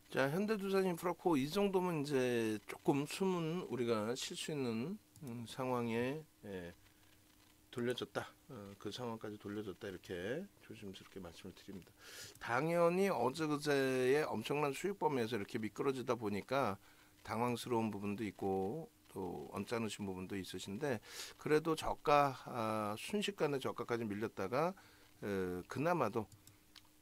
자, 현대두산 인프라코 이 정도면 이제 조금 숨은 우리가 쉴 수 있는 상황에 돌려졌다. 그 상황까지 돌려졌다 이렇게 조심스럽게 말씀을 드립니다. 당연히 어제 그제의 엄청난 수익 범위에서 이렇게 미끄러지다 보니까 당황스러운 부분도 있고 또 언짢으신 부분도 있으신데 그래도 저가 순식간에 저가까지 밀렸다가 그나마도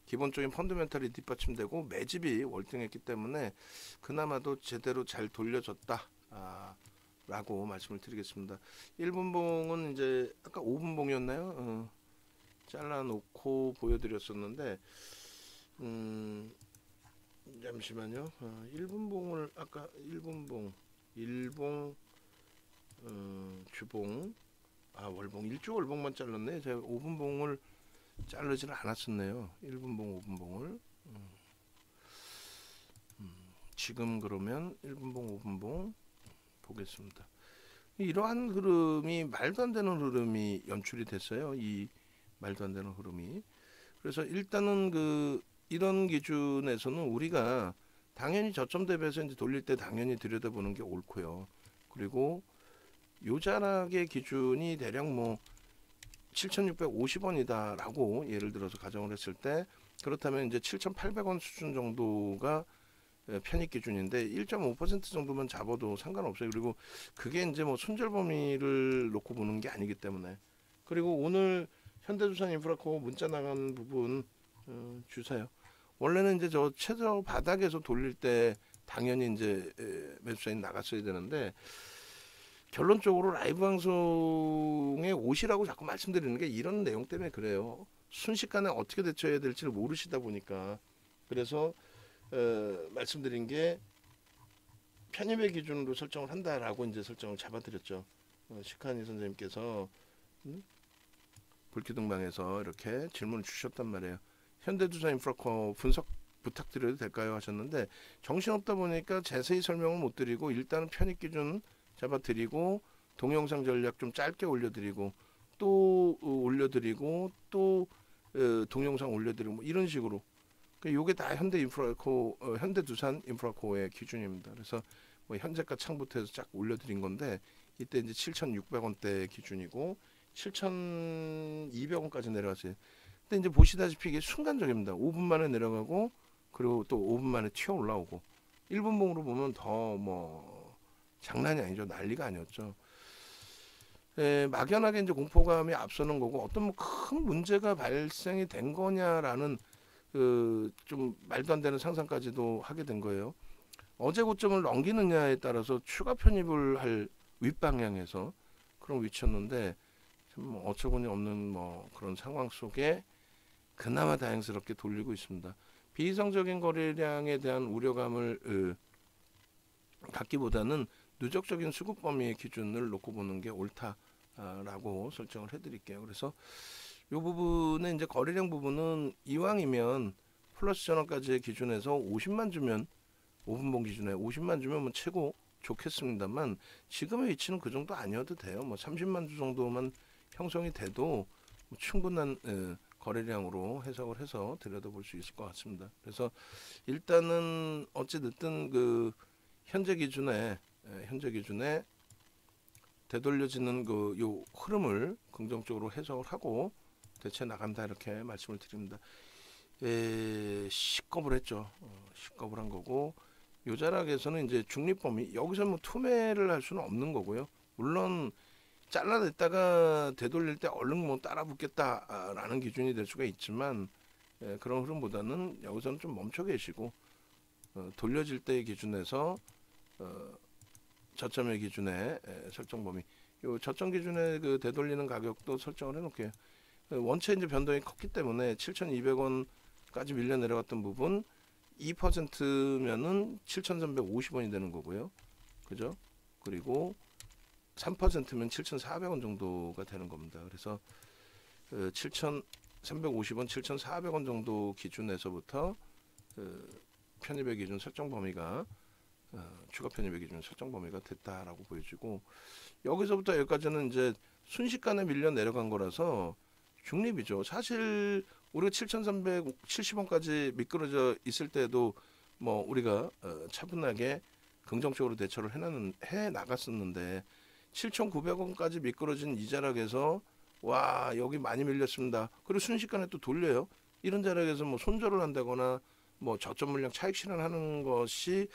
기본적인 펀더멘털이 뒷받침되고 매집이 월등했기 때문에 그나마도 제대로 잘 돌려졌다 라고 말씀을 드리겠습니다. 1분봉은 이제 아까 5분봉이었나요? 잘라놓고 보여드렸었는데 잠시만요. 1분봉을 아까 1분봉 일봉 주봉 월봉 일주 월봉만 잘랐네. 제가 5분봉을 자르지는 않았었네요. 1분봉 5분봉을 지금 그러면 1분봉 5분봉 보겠습니다. 이러한 흐름이 말도 안 되는 흐름이 연출이 됐어요. 이 말도 안 되는 흐름이. 그래서 일단은 이런 기준에서는 우리가 당연히 저점 대비해서 이제 돌릴 때 당연히 들여다보는 게 옳고요. 그리고 요자락의 기준이 대략 뭐 7,650원이다라고 예를 들어서 가정을 했을 때 그렇다면 이제 7,800원 수준 정도가 편입 기준인데 1.5% 정도만 잡아도 상관없어요. 그리고 그게 이제 뭐 손절 범위를 놓고 보는 게 아니기 때문에. 그리고 오늘 현대두산 인프라코 문자 나간 부분 주세요. 원래는 이제 저 최저 바닥에서 돌릴 때 당연히 이제 매수사인 나갔어야 되는데 결론적으로 라이브 방송에 오시라고 자꾸 말씀드리는 게 이런 내용 때문에 그래요. 순식간에 어떻게 대처해야 될지를 모르시다 보니까. 그래서 말씀드린 게 편입의 기준으로 설정을 한다라고 이제 설정을 잡아드렸죠. 시카니 선생님께서 불기둥방에서 이렇게 질문을 주셨단 말이에요. 현대두산 인프라코 분석 부탁드려도 될까요? 하셨는데 정신없다 보니까 자세히 설명을 못 드리고 일단은 편입 기준 잡아드리고 동영상 전략 좀 짧게 올려드리고 또 올려드리고 또 동영상 올려드리고 뭐 이런 식으로 요게 다 현대 인프라코 현대두산 인프라코의 기준입니다. 그래서 뭐 현재가 창부터 해서 쫙 올려드린 건데 이때 이제 7,600원대 기준이고 7,200원까지 내려갔어요. 근데 이제 보시다시피 이게 순간적입니다. 5분 만에 내려가고 그리고 또 5분 만에 튀어 올라오고 1분봉으로 보면 더 뭐 장난이 아니죠. 난리가 아니었죠. 막연하게 이제 공포감이 앞서는 거고 어떤 뭐 큰 문제가 발생이 된 거냐라는 좀 말도 안 되는 상상까지도 하게 된 거예요. 어제 고점을 넘기느냐에 따라서 추가 편입을 할 윗방향에서 그런 위치였는데 참 어처구니 없는 뭐 그런 상황 속에 그나마 다행스럽게 돌리고 있습니다. 비이성적인 거래량에 대한 우려감을 갖기보다는 누적적인 수급 범위의 기준을 놓고 보는 게 옳다라고 설정을 해드릴게요. 그래서 이 부분에 이제 거래량 부분은 이왕이면 플러스 전환까지의 기준에서 50만 주면 5분봉 기준에 50만 주면 뭐 최고 좋겠습니다만 지금의 위치는 그 정도 아니어도 돼요. 뭐 30만 주 정도만 형성이 돼도 뭐 충분한 거래량으로 해석을 해서 들여다볼 수 있을 것 같습니다. 그래서 일단은 어찌 됐든 현재 기준에 되돌려지는 요 흐름을 긍정적으로 해석을 하고 대체 나간다 이렇게 말씀을 드립니다. 시겁을 했죠. 시겁을 한 거고 요자락에서는 이제 중립범위 여기서 뭐 투매를 할 수는 없는 거고요. 물론 잘라냈다가 되돌릴 때 얼른 뭐 따라 붙겠다라는 기준이 될 수가 있지만 그런 흐름보다는 여기서는 좀 멈춰 계시고 돌려질 때의 기준에서 저점의 기준에 설정 범위 요 저점 기준에 되돌리는 가격도 설정을 해놓을게요. 원체 이제 변동이 컸기 때문에 7,200원까지 밀려 내려갔던 부분 2%면은 7,350원이 되는 거고요. 그죠? 그리고 3%면 7,400원 정도가 되는 겁니다. 그래서 7,350원, 7,400원 정도 기준에서부터 편입의 기준 설정 범위가 추가 편입의 기준 설정 범위가 됐다라고 보여지고 여기서부터 여기까지는 이제 순식간에 밀려 내려간 거라서 중립이죠. 사실 우리가 7,370원까지 미끄러져 있을 때도 뭐 우리가 차분하게 긍정적으로 대처를 해 나갔었는데 7,900원까지 미끄러진 이 자락에서 와 여기 많이 밀렸습니다. 그리고 순식간에 또 돌려요. 이런 자락에서 뭐 손절을 한다거나 뭐 저점 물량 차익 실현하는 것이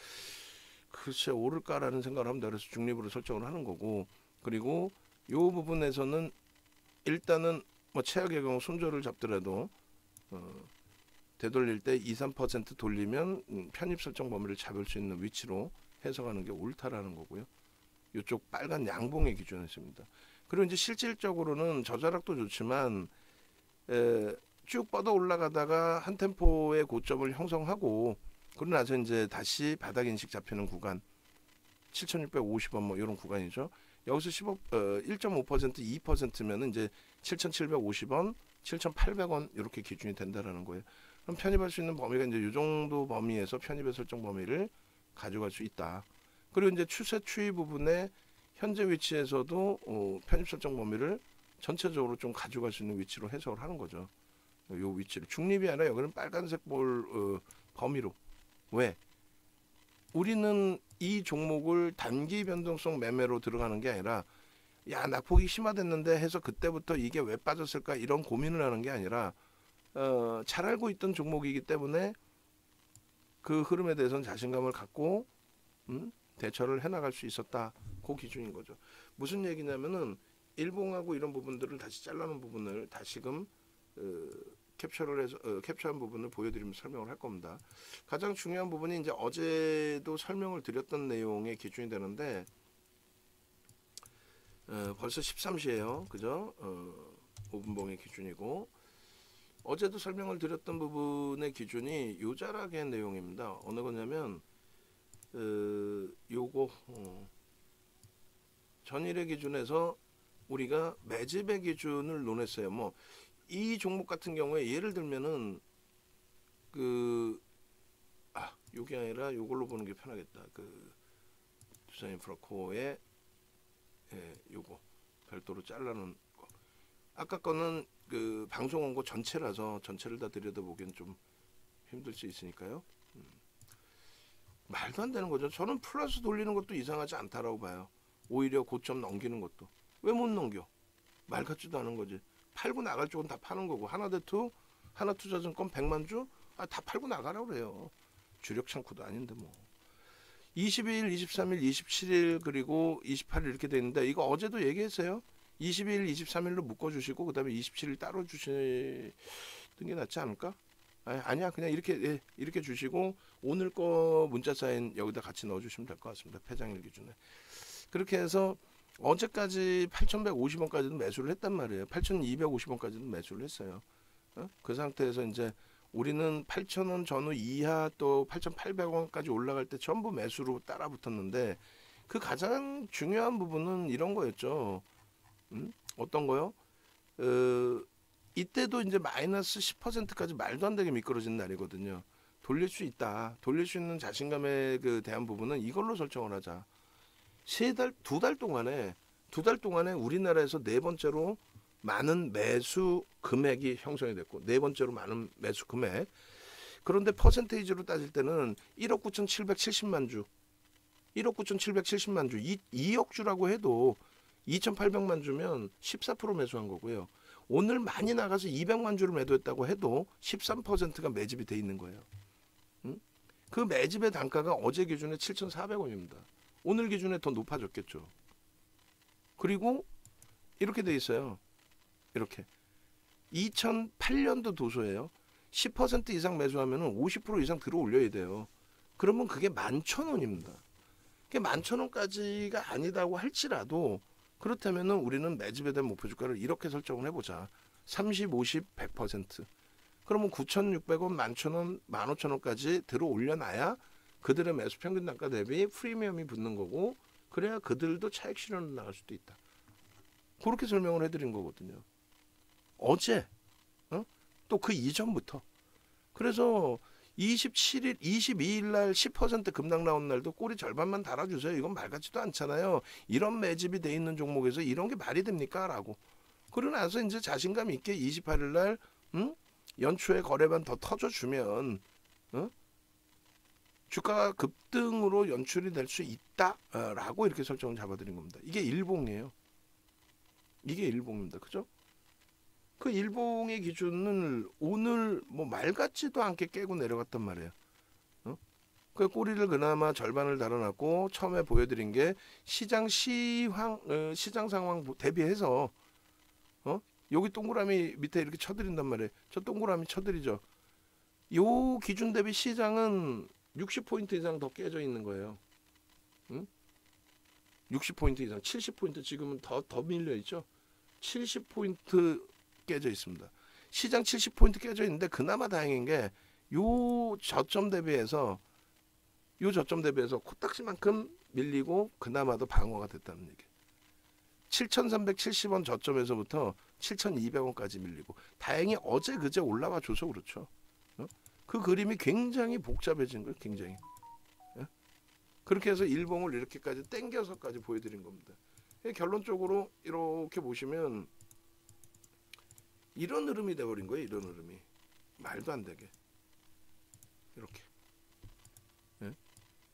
글쎄 옳을까라는 생각을 합니다. 그래서 중립으로 설정을 하는 거고, 그리고 이 부분에서는 일단은 뭐 최악의 경우 손절을 잡더라도 되돌릴 때 2, 3% 돌리면 편입 설정 범위를 잡을 수 있는 위치로 해석하는 게 옳다라는 거고요. 이쪽 빨간 양봉의 기준이었습니다. 그리고 이제 실질적으로는 저자락도 좋지만 쭉 뻗어 올라가다가 한 템포의 고점을 형성하고 그러고 나서 이제 다시 바닥 인식 잡히는 구간 7,650원 뭐 이런 구간이죠. 여기서 1.5% 2%면은 이제 7,750원, 7,800원 이렇게 기준이 된다라는 거예요. 그럼 편입할 수 있는 범위가 이제 이 정도 범위에서 편입의 설정 범위를 가져갈 수 있다. 그리고 이제 추세 추이 부분에 현재 위치에서도 편입 설정 범위를 전체적으로 좀 가져갈 수 있는 위치로 해석을 하는 거죠. 요 위치를 중립이 아니라 여기는 빨간색 볼 범위로. 왜? 우리는 이 종목을 단기 변동성 매매로 들어가는 게 아니라 야 낙폭이 심화됐는데 해서 그때부터 이게 왜 빠졌을까 이런 고민을 하는 게 아니라 잘 알고 있던 종목이기 때문에 그 흐름에 대해서는 자신감을 갖고 대처를 해나갈 수 있었다. 그 기준인 거죠. 무슨 얘기냐면은 일봉하고 이런 부분들을 다시 잘라놓은 부분을 다시금 캡처를 해서 캡처한 부분을 보여드리면서 설명을 할 겁니다. 가장 중요한 부분이 이제 어제도 설명을 드렸던 내용의 기준이 되는데 벌써 13시예요. 그죠? 5분봉의 기준이고 어제도 설명을 드렸던 부분의 기준이 요 자락의 내용입니다. 어느 거냐면 요거 전일의 기준에서 우리가 매집의 기준을 논했어요. 뭐 이 종목 같은 경우에 예를 들면은 요게 아니라 요걸로 보는 게 편하겠다. 두산인프라코어의 요거 별도로 잘라놓은 거. 아까 거는 방송 원고 전체라서 전체를 다 들여다보기엔 좀 힘들 수 있으니까요. 말도 안 되는 거죠. 저는 플러스 돌리는 것도 이상하지 않다라고 봐요. 오히려 고점 넘기는 것도. 왜 못 넘겨? 말 같지도 않은 거지. 팔고 나갈 쪽은 다 파는 거고 하나투자증권 100만 주? 다 팔고 나가라고 그래요. 주력 창구도 아닌데 뭐. 22일, 23일, 27일 그리고 28일 이렇게 돼 있는데 이거 어제도 얘기했어요. 22일, 23일로 묶어주시고 그 다음에 27일 따로 주시는 게 낫지 않을까? 아니야 그냥 이렇게 주시고 오늘 거 문자 사인 여기다 같이 넣어주시면 될 것 같습니다. 폐장일 기준에. 그렇게 해서 어제까지 8,150원까지도 매수를 했단 말이에요. 8,250원까지도 매수를 했어요. 그 상태에서 이제 우리는 8,000원 전후 이하 또 8,800원까지 올라갈 때 전부 매수로 따라 붙었는데 그 가장 중요한 부분은 이런 거였죠. 어떤 거요? 이때도 이제 마이너스 10%까지 말도 안 되게 미끄러진 날이거든요. 돌릴 수 있다. 돌릴 수 있는 자신감에 대한 부분은 이걸로 설정을 하자. 두 달 동안에 우리나라에서 네 번째로 많은 매수 금액이 형성이 됐고 네 번째로 많은 매수 금액. 그런데 퍼센테이지로 따질 때는 1억 9,770만 주, 1억 9,770만 주, 2억 주라고 해도 2,800만 주면 14% 매수한 거고요. 오늘 많이 나가서 200만 주를 매도했다고 해도 13%가 매집이 돼 있는 거예요. 그 매집의 단가가 어제 기준에 7,400원입니다. 오늘 기준에 더 높아졌겠죠. 그리고 이렇게 돼 있어요. 이렇게 2008년도 도소예요. 10% 이상 매수하면 50% 이상 들어 올려야 돼요. 그러면 그게 11,000원입니다. 그게 11,000원까지가 아니다고 할지라도 그렇다면 우리는 매집에 대한 목표 주가를 이렇게 설정을 해보자. 30, 50, 100%. 그러면 9,600원, 11,000원, 15,000원까지 들어 올려놔야 그들의 매수 평균 단가 대비 프리미엄이 붙는 거고 그래야 그들도 차익 실현을 나갈 수도 있다. 그렇게 설명을 해드린 거거든요. 어제 또 그 이전부터. 그래서 27일, 22일 날 10% 급락 나온 날도 꼬리 절반만 달아주세요. 이건 말 같지도 않잖아요. 이런 매집이 돼 있는 종목에서 이런 게 말이 됩니까? 라고. 그러고 나서 이제 자신감 있게 28일 날 연초에 거래만 더 터져주면 주가가 급등으로 연출이 될 수 있다라고 이렇게 설정을 잡아드린 겁니다. 이게 일봉이에요. 이게 일봉입니다. 그죠? 그 일봉의 기준을 오늘 뭐 말 같지도 않게 깨고 내려갔단 말이에요. 어? 그 꼬리를 그나마 절반을 달아놨고 처음에 보여드린 게 시장 시장 상황 대비해서 여기 동그라미 밑에 이렇게 쳐드린단 말이에요. 저 동그라미 쳐드리죠. 요 기준 대비 시장은 60포인트 이상 더 깨져 있는 거예요. 응? 60포인트 이상, 70포인트 지금은 더 밀려 있죠. 70포인트 깨져 있습니다. 시장 70포인트 깨져 있는데 그나마 다행인 게 요 저점 대비해서 코딱지만큼 밀리고 그나마도 방어가 됐다는 얘기. 7,370원 저점에서부터 7,200원까지 밀리고 다행히 어제 그제 올라와 줘서 그렇죠. 그 그림이 굉장히 복잡해진 거예요. 굉장히. 그렇게 해서 일봉을 이렇게까지 땡겨서까지 보여드린 겁니다. 결론적으로 이렇게 보시면 이런 흐름이 돼버린 거예요. 이런 흐름이. 말도 안 되게. 이렇게.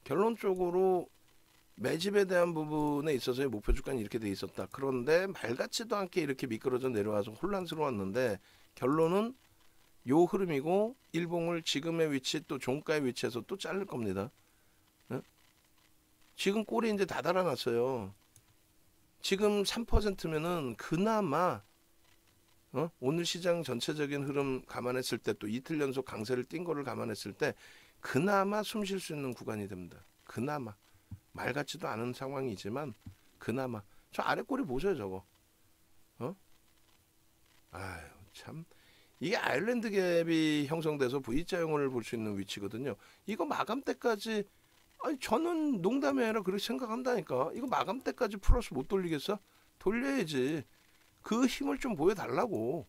결론적으로 매집에 대한 부분에 있어서의 목표 주가는 이렇게 돼 있었다. 그런데 말 같지도 않게 이렇게 미끄러져 내려와서 혼란스러웠는데 결론은 요 흐름이고 일봉을 지금의 위치 또 종가의 위치에서 또 자를 겁니다. 지금 꼬리 이제 다 달아놨어요. 지금 3%면은 그나마 오늘 시장 전체적인 흐름 감안했을 때 또 이틀 연속 강세를 띈 거를 감안했을 때 그나마 숨 쉴 수 있는 구간이 됩니다. 그나마 말 같지도 않은 상황이지만 그나마 저 아래 꼬리 보세요 저거. 아유 참 이게 아일랜드 갭이 형성돼서 V자형을 볼 수 있는 위치거든요. 이거 마감 때까지 아니 저는 농담이 아니라 그렇게 생각한다니까. 이거 마감 때까지 플러스 못 돌리겠어? 돌려야지. 그 힘을 좀 보여달라고.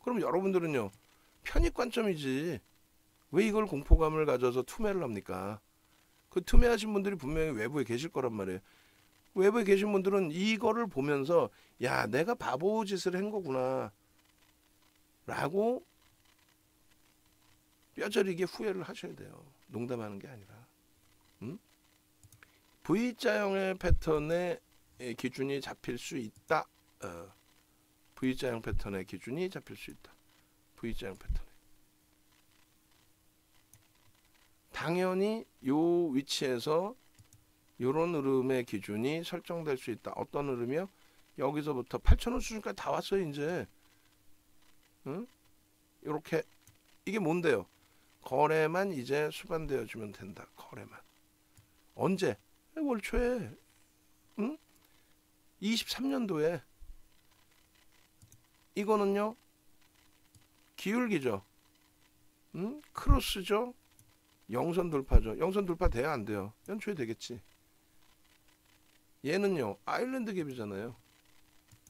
그럼 여러분들은요 편입 관점이지 왜 이걸 공포감을 가져서 투매를 합니까? 그 투매하신 분들이 분명히 외부에 계실 거란 말이에요. 외부에 계신 분들은 이거를 보면서 야 내가 바보 짓을 한 거구나 라고 뼈저리게 후회를 하셔야 돼요. 농담하는 게 아니라. V자형의 패턴의 기준이 잡힐 수 있다. V자형 패턴의 기준이 잡힐 수 있다. V자형 패턴. 당연히 요 위치에서 요런 흐름의 기준이 설정될 수 있다. 어떤 흐름이요? 여기서부터 8,000원 수준까지 다 왔어요 이제. 이렇게 이게 뭔데요? 거래만 이제 수반되어 주면 된다. 거래만. 언제? 월 초에. 23년도에. 이거는요. 기울기죠. 크로스죠. 영선 돌파죠. 영선 돌파 돼야 안 돼요? 연초에 되겠지. 얘는요. 아일랜드 갭이잖아요.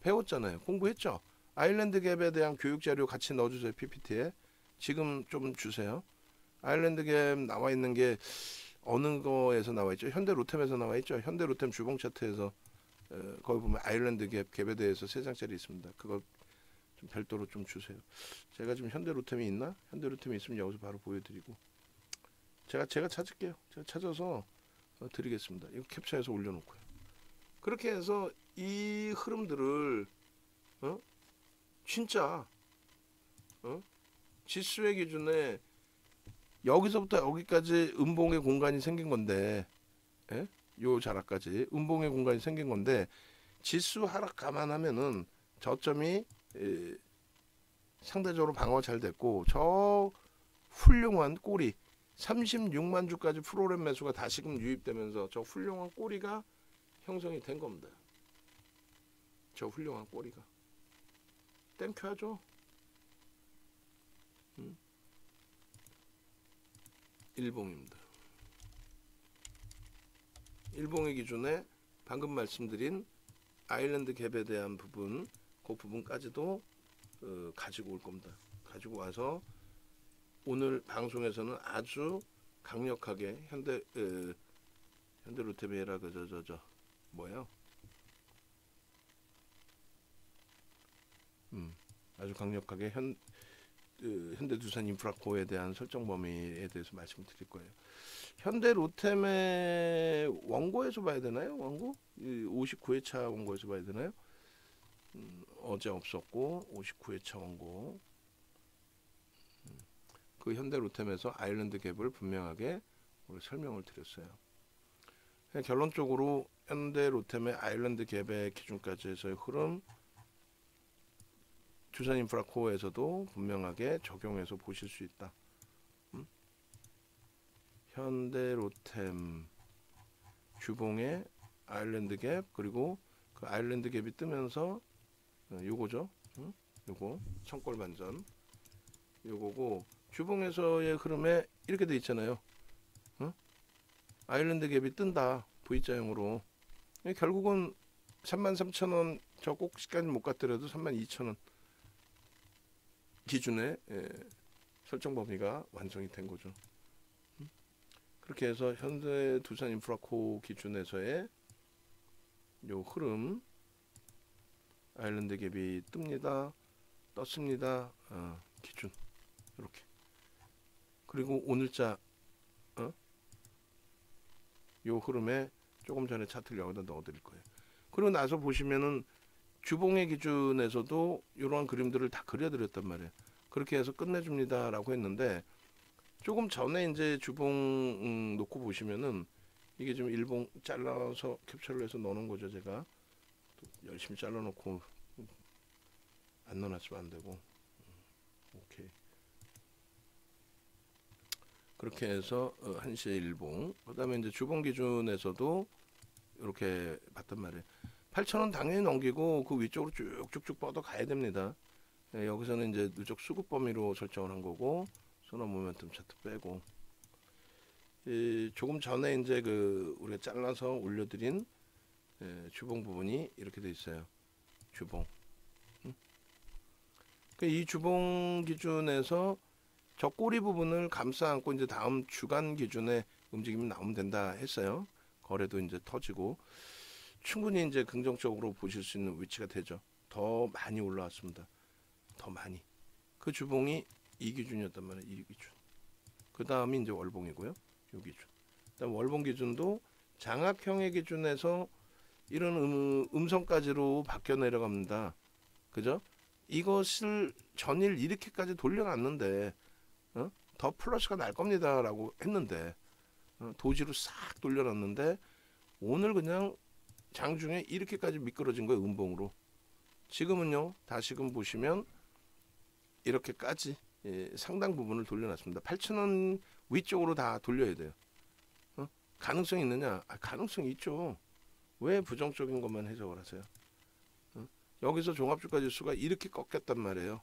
배웠잖아요. 공부했죠. 아일랜드 갭에 대한 교육 자료 같이 넣어주세요. PPT에. 지금 좀 주세요. 아일랜드 갭 나와 있는 게 어느 거에서 나와 있죠? 현대 로템에서 나와 있죠. 현대 로템 주봉 차트에서 거기 보면 아일랜드 갭에 대해서 3장짜리 있습니다. 그거 좀 별도로 좀 주세요. 제가 지금 현대 로템이 있나? 현대 로템이 있으면 여기서 바로 보여드리고 제가 찾을게요. 제가 찾아서 드리겠습니다. 이거 캡처해서 올려놓고요. 그렇게 해서 이 흐름들을 진짜 지수의 기준에 여기서부터 여기까지 음봉의 공간이 생긴 건데 요 자락까지 음봉의 공간이 생긴 건데 지수 하락 감안하면은 저점이 상대적으로 방어 잘 됐고 저 훌륭한 꼬리 36만 주까지 프로그램 매수가 다시금 유입되면서 저 훌륭한 꼬리가 형성이 된 겁니다. 저 훌륭한 꼬리가 땡큐하죠. 일봉입니다. 일봉의 기준에 방금 말씀드린 아일랜드 갭에 대한 부분 그 부분까지도 가지고 올 겁니다. 가지고 와서 오늘 방송에서는 아주 강력하게 현대 로템이라 뭐예요? 아주 강력하게 현대두산인프라코에 대한 설정 범위에 대해서 말씀을 드릴 거예요. 현대로템의 원고에서 봐야 되나요? 원고? 59회차 원고에서 봐야 되나요? 어제 없었고 59회차 원고. 그 현대로템에서 아일랜드 갭을 분명하게 설명을 드렸어요. 결론적으로 현대로템의 아일랜드 갭의 기준까지 해서의 흐름 두산인프라코어에서도 분명하게 적용해서 보실 수 있다. 현대로템 주봉의 아일랜드 갭, 그리고 그 아일랜드 갭이 뜨면서 요거죠. 요거 청골 반전 요거고, 주봉에서의 흐름에 이렇게 돼 있잖아요. 아일랜드 갭이 뜬다 V자형으로. 결국은 33,000원 저 꼭지까지 못 갔더라도 32,000원 기준의 설정 범위가 완성이 된 거죠. 그렇게 해서 현대 두산인프라코 기준에서의 요 흐름, 아일랜드 갭이 뜹니다, 떴습니다, 기준 이렇게. 그리고 오늘자 요 흐름에 조금 전에 차트를 여기다 넣어 드릴 거예요. 그리고 나서 보시면은 주봉의 기준에서도 이러한 그림들을 다 그려드렸단 말이에요. 그렇게 해서 끝내줍니다 라고 했는데, 조금 전에 이제 주봉 놓고 보시면은 이게 좀 일봉 잘라서 캡처를 해서 넣는 거죠. 제가 열심히 잘라 놓고 안 넣어놨으면 안 되고. 오케이. 그렇게 해서 1시에 일봉, 그 다음에 이제 주봉 기준에서도 이렇게 봤단 말이에요. 8,000원 당연히 넘기고 그 위쪽으로 쭉쭉쭉 뻗어 가야 됩니다. 여기서는 이제 누적 수급 범위로 설정을 한 거고, 소나 모멘텀 차트 빼고, 조금 전에 이제 그 우리가 잘라서 올려드린 주봉 부분이 이렇게 돼 있어요. 주봉. 이 주봉 기준에서 저 꼬리 부분을 감싸 안고 이제 다음 주간 기준에 움직임이 나오면 된다 했어요. 거래도 이제 터지고 충분히 이제 긍정적으로 보실 수 있는 위치가 되죠. 더 많이 올라왔습니다. 더 많이. 그 주봉이 이 기준이었단 말이에요. 이 기준. 그 다음이 이제 월봉이고요. 이 기준. 그다음 월봉 기준도 장악형의 기준에서 이런 음선까지로 바뀌어 내려갑니다. 그죠? 이것을 전일 이렇게까지 돌려놨는데 더 플러스가 날 겁니다 라고 했는데, 도지로 싹 돌려놨는데 오늘 그냥 장중에 이렇게까지 미끄러진 거예요. 음봉으로. 지금은요, 다시금 보시면 이렇게까지 상당 부분을 돌려놨습니다. 8,000원 위쪽으로 다 돌려야 돼요. 가능성이 있느냐? 가능성이 있죠. 왜 부정적인 것만 해석을 하세요? 여기서 종합주가 지수가 이렇게 꺾였단 말이에요.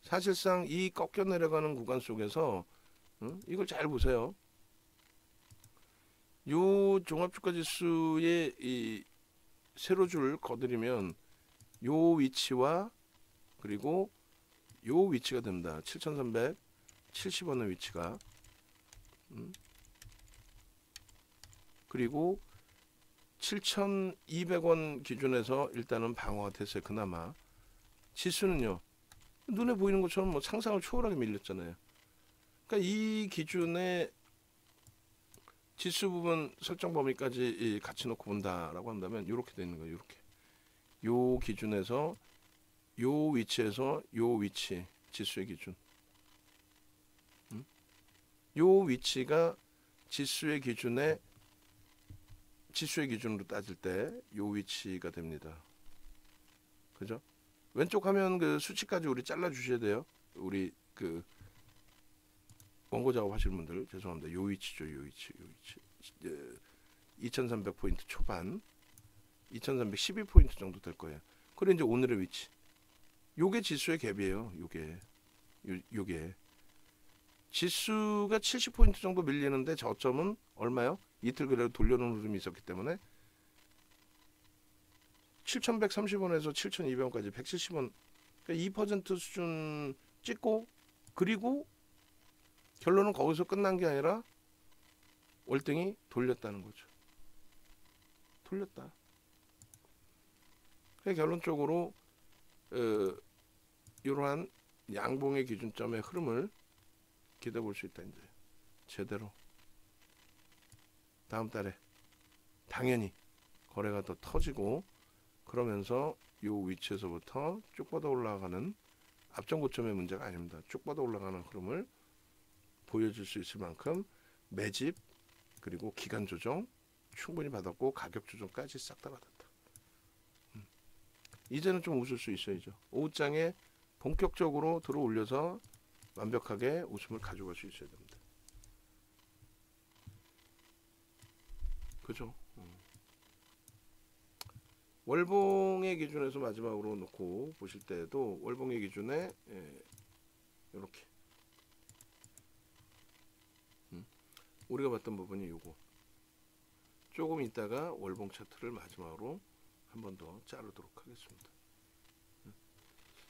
사실상 이 꺾여 내려가는 구간 속에서 이걸 잘 보세요. 요 종합주가 지수의 이 세로줄 거드리면 요 위치와 그리고 요 위치가 됩니다. 7,370원의 위치가. 그리고 7,200원 기준에서 일단은 방어가 됐어요. 그나마. 지수는요, 눈에 보이는 것처럼 뭐 상상을 초월하게 밀렸잖아요. 그러니까 이 기준에 지수 부분 설정 범위까지 같이 놓고 본다라고 한다면 이렇게 되는 거예요. 이렇게. 요 기준에서 요 위치에서 요 위치, 지수의 기준. 요 위치가 지수의 기준으로 따질 때 요 위치가 됩니다. 그죠? 왼쪽 화면 그 수치까지 우리 잘라 주셔야 돼요. 우리 그 원고 작업 하시는 분들 죄송합니다. 요 위치죠. 요 위치. 2300포인트 초반, 2312포인트 정도 될 거예요. 그리고 이제 오늘의 위치. 요게 지수의 갭이에요. 요게 지수가 70포인트 정도 밀리는데 저점은 얼마요? 이틀 그래도 돌려놓은 흐름이 있었기 때문에 7,130원에서 7,200원까지 170원, 그러니까 2% 수준 찍고, 그리고 결론은 거기서 끝난 게 아니라 월등히 돌렸다는 거죠. 돌렸다. 그러니까 결론적으로 이러한 양봉의 기준점의 흐름을 기대해 볼 수 있다. 이제 제대로 다음 달에 당연히 거래가 더 터지고 그러면서 요 위치에서부터 쭉 뻗어 올라가는 앞전 고점의 문제가 아닙니다. 쭉 뻗어 올라가는 흐름을 보여줄 수 있을 만큼 매집 그리고 기간 조정 충분히 받았고 가격 조정까지 싹 다 받았다. 이제는 좀 웃을 수 있어야죠. 오후장에 본격적으로 들어 올려서 완벽하게 웃음을 가져갈 수 있어야 됩니다. 그죠? 월봉의 기준에서 마지막으로 놓고 보실 때도 월봉의 기준에 이렇게 우리가 봤던 부분이 요거 조금 있다가 월봉 차트를 마지막으로 한 번 더 자르도록 하겠습니다.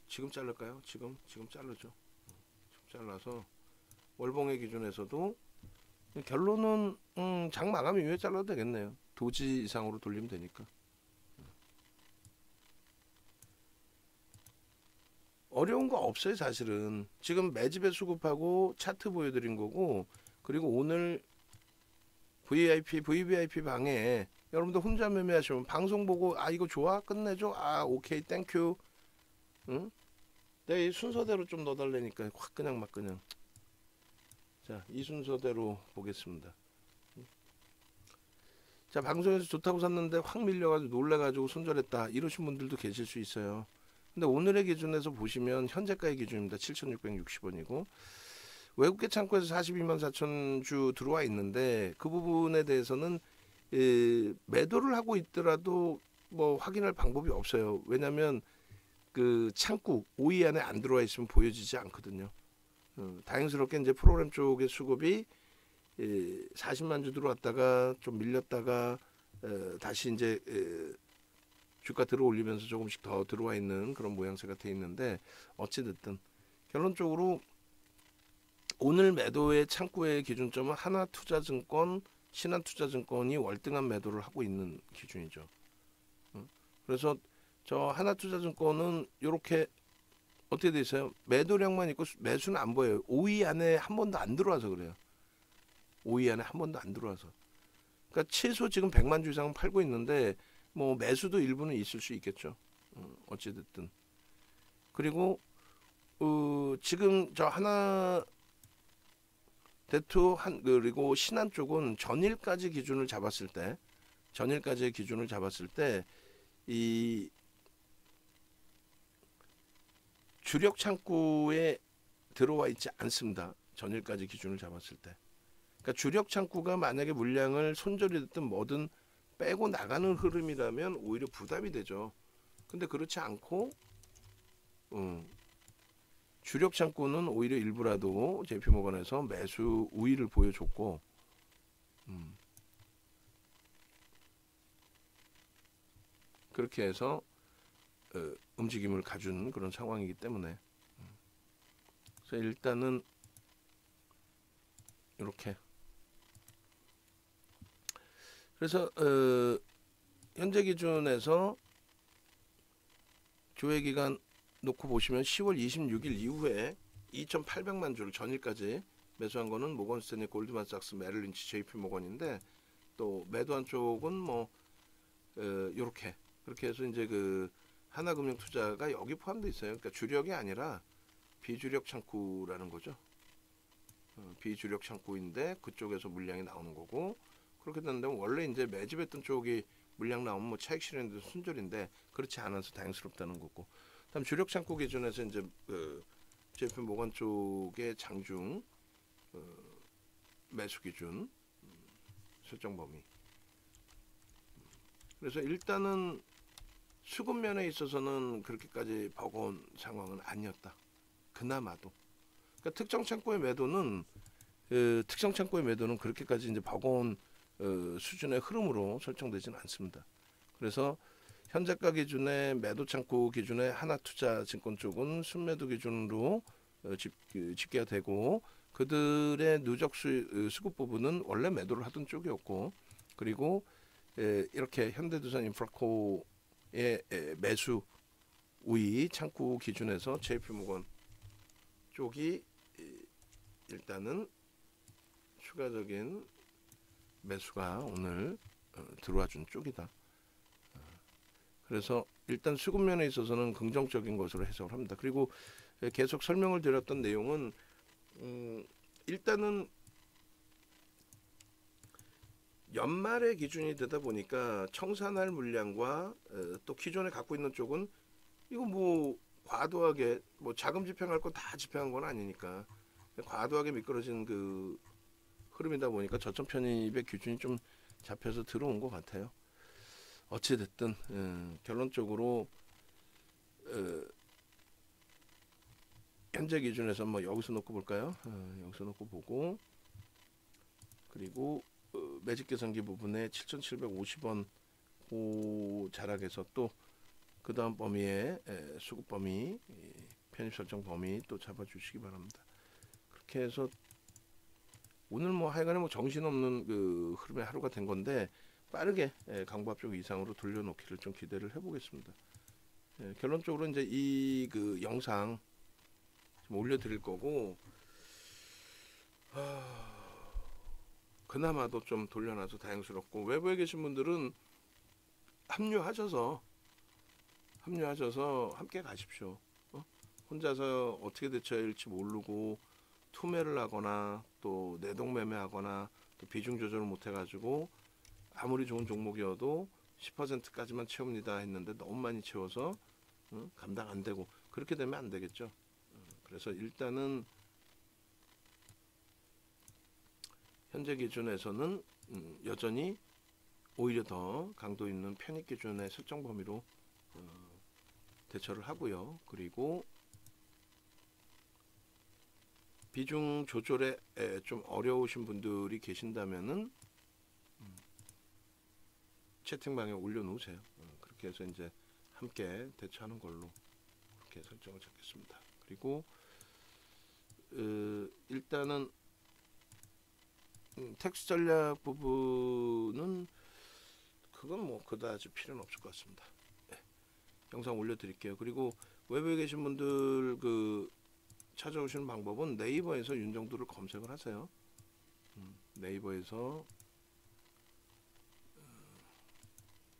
지금 자를까요? 지금 자르죠. 지금 잘라서 월봉의 기준에서도 결론은 장 마감 이후에 잘라도 되겠네요. 도지 이상으로 돌리면 되니까. 어려운 거 없어요 사실은. 지금 매집에 수급하고 차트 보여드린 거고 그리고 오늘 VVIP 방에 여러분들 혼자 매매하시면 방송 보고 아 이거 좋아? 끝내줘? 아 오케이 땡큐. 응? 내가 이 순서대로 좀 넣어달라니까 확 그냥 막 그냥. 자, 이 순서대로 보겠습니다. 자, 방송에서 좋다고 샀는데 확 밀려가지고 놀래가지고 손절했다 이러신 분들도 계실 수 있어요. 근데 오늘의 기준에서 보시면 현재가의 기준입니다. 7,660원이고 외국계 창구에서 42만 4천 주 들어와 있는데 그 부분에 대해서는 매도를 하고 있더라도 뭐 확인할 방법이 없어요. 왜냐하면 그 창구 5위 안에 안 들어와 있으면 보여지지 않거든요. 다행스럽게 이제 프로그램 쪽의 수급이 40만 주 들어왔다가 좀 밀렸다가 다시 이제 주가 들어 올리면서 조금씩 더 들어와 있는 그런 모양새가 돼 있는데 어찌됐든 결론적으로 오늘 매도의 창구의 기준점은 하나투자증권, 신한투자증권이 월등한 매도를 하고 있는 기준이죠. 그래서 저 하나투자증권은 이렇게 어떻게 돼 있어요? 매도량만 있고 매수는 안 보여요. 5위 안에 한 번도 안 들어와서 그래요. 5위 안에 한 번도 안 들어와서. 그러니까 최소 지금 100만 주 이상은 팔고 있는데 뭐 매수도 일부는 있을 수 있겠죠. 어찌됐든. 그리고 지금 저 하나 대투 그리고 신한 쪽은 전일까지 기준을 잡았을 때 전일까지의 기준을 잡았을 때 이 주력 창구에 들어와 있지 않습니다. 전일까지 기준을 잡았을 때. 그러니까 주력 창구가 만약에 물량을 손절이 됐든 뭐든 빼고 나가는 흐름이라면 오히려 부담이 되죠. 근데 그렇지 않고 주력 창구는 오히려 일부라도 JP모건에서 매수 우위를 보여줬고 그렇게 해서 움직임을 가준 그런 상황이기 때문에 그래서 일단은 이렇게 그래서 현재 기준에서 조회기간 놓고 보시면 10월 26일 이후에 2,800만 주를 전일까지 매수한 거는 모건스탠리, 골드만삭스, 메릴린치, JP모건인데 또 매도한 쪽은 뭐 요렇게 그렇게 해서 이제 그 하나금융투자가 여기 포함되어 있어요. 그러니까 주력이 아니라 비주력 창구라는 거죠. 비주력 창구인데 그쪽에서 물량이 나오는 거고 그렇게 되는데 원래 이제 매집했던 쪽이 물량 나오면 뭐 차익 실현도 순절인데 그렇지 않아서 다행스럽다는 거고. 다음 주력 창구 기준에서 이제 JP모건 쪽의 장중 매수 기준 설정 범위. 그래서 일단은 수급 면에 있어서는 그렇게까지 버거운 상황은 아니었다. 그나마도. 그러니까 특정 창구의 매도는 그렇게까지 이제 버거운 수준의 흐름으로 설정되지는 않습니다. 그래서 현재가 기준의 매도 창구 기준의 하나투자증권 쪽은 순매도 기준으로 집계가 되고 그들의 누적 수급 부분은 원래 매도를 하던 쪽이었고 그리고 이렇게 현대두산 인프라코의 매수 우위 창구 기준에서 JP모건 쪽이 일단은 추가적인 매수가 오늘 들어와 준 쪽이다. 그래서 일단 수급면에 있어서는 긍정적인 것으로 해석을 합니다. 그리고 계속 설명을 드렸던 내용은 일단은 연말의 기준이 되다 보니까 청산할 물량과 또 기존에 갖고 있는 쪽은 이거 뭐 과도하게 뭐 자금 집행할 거 다 집행한 건 아니니까 과도하게 미끄러진 그 흐름이다 보니까 저점 편입의 기준이 좀 잡혀서 들어온 것 같아요. 어찌 됐든 결론적으로 현재 기준에서 뭐 여기서 놓고 볼까요? 여기서 놓고 보고 그리고 매직 계산기 부분에 7,750원 그 자락에서 또 그 다음 범위에 수급 범위 편입 설정 범위 또 잡아주시기 바랍니다. 그렇게 해서 오늘 뭐 하여간에 뭐 정신없는 그 흐름의 하루가 된 건데 빠르게 강보합 이상으로 돌려놓기를 좀 기대를 해보겠습니다. 결론적으로 이제 이 그 영상 좀 올려드릴 거고 그나마도 좀 돌려놔서 다행스럽고 외부에 계신 분들은 합류하셔서 함께 가십시오. 혼자서 어떻게 대처해야 할지 모르고 투매를 하거나 또 내동매매하거나 또 비중 조절을 못해가지고 아무리 좋은 종목이어도 10%까지만 채웁니다 했는데 너무 많이 채워서 감당 안 되고 그렇게 되면 안 되겠죠. 그래서 일단은 현재 기준에서는 여전히 오히려 더 강도 있는 편입 기준의 설정 범위로 대처를 하고요. 그리고 비중 조절에 좀 어려우신 분들이 계신다면은 채팅방에 올려놓으세요. 그렇게 해서 이제 함께 대처하는 걸로 그렇게 설정을 잡겠습니다. 그리고 일단은 텍스 전략 부분은 그건 뭐 그다지 필요는 없을 것 같습니다. 영상 올려드릴게요. 그리고 외부에 계신 분들 그 찾아오시는 방법은 네이버에서 윤정두를 검색을 하세요. 네이버에서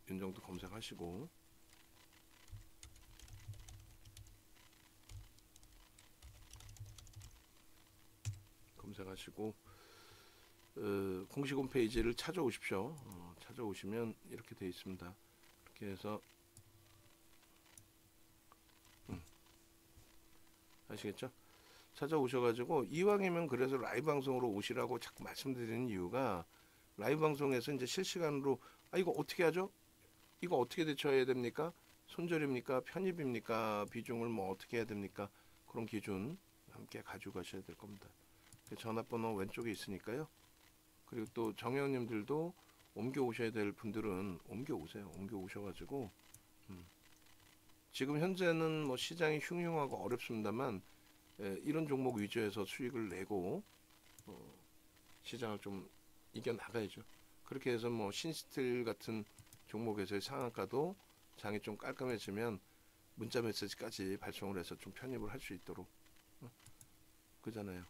윤정두 검색하시고 공식 홈페이지를 찾아오십시오. 찾아오시면 이렇게 되어 있습니다. 이렇게 해서 아시겠죠? 찾아오셔가지고 이왕이면 그래서 라이브 방송으로 오시라고 자꾸 말씀드리는 이유가 라이브 방송에서 이제 실시간으로 이거 어떻게 하죠? 이거 어떻게 대처해야 됩니까? 손절입니까? 편입입니까? 비중을 뭐 어떻게 해야 됩니까? 그런 기준 함께 가지고 가셔야 될 겁니다. 전화번호 왼쪽에 있으니까요. 그리고 또 정형님들도 옮겨 오셔야 될 분들은 옮겨 오세요. 옮겨 오셔가지고 지금 현재는 뭐 시장이 흉흉하고 어렵습니다만 이런 종목 위주에서 수익을 내고 시장을 좀 이겨 나가야죠. 그렇게 해서 뭐 신스틸 같은 종목에서의 상한가도 장이 좀 깔끔해지면 문자 메시지까지 발송을 해서 좀 편입을 할 수 있도록 그잖아요.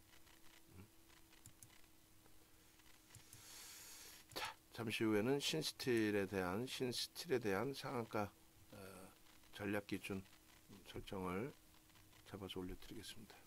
자, 잠시 후에는 신스틸에 대한 상한가 전략 기준 설정을 잡아서 올려드리겠습니다.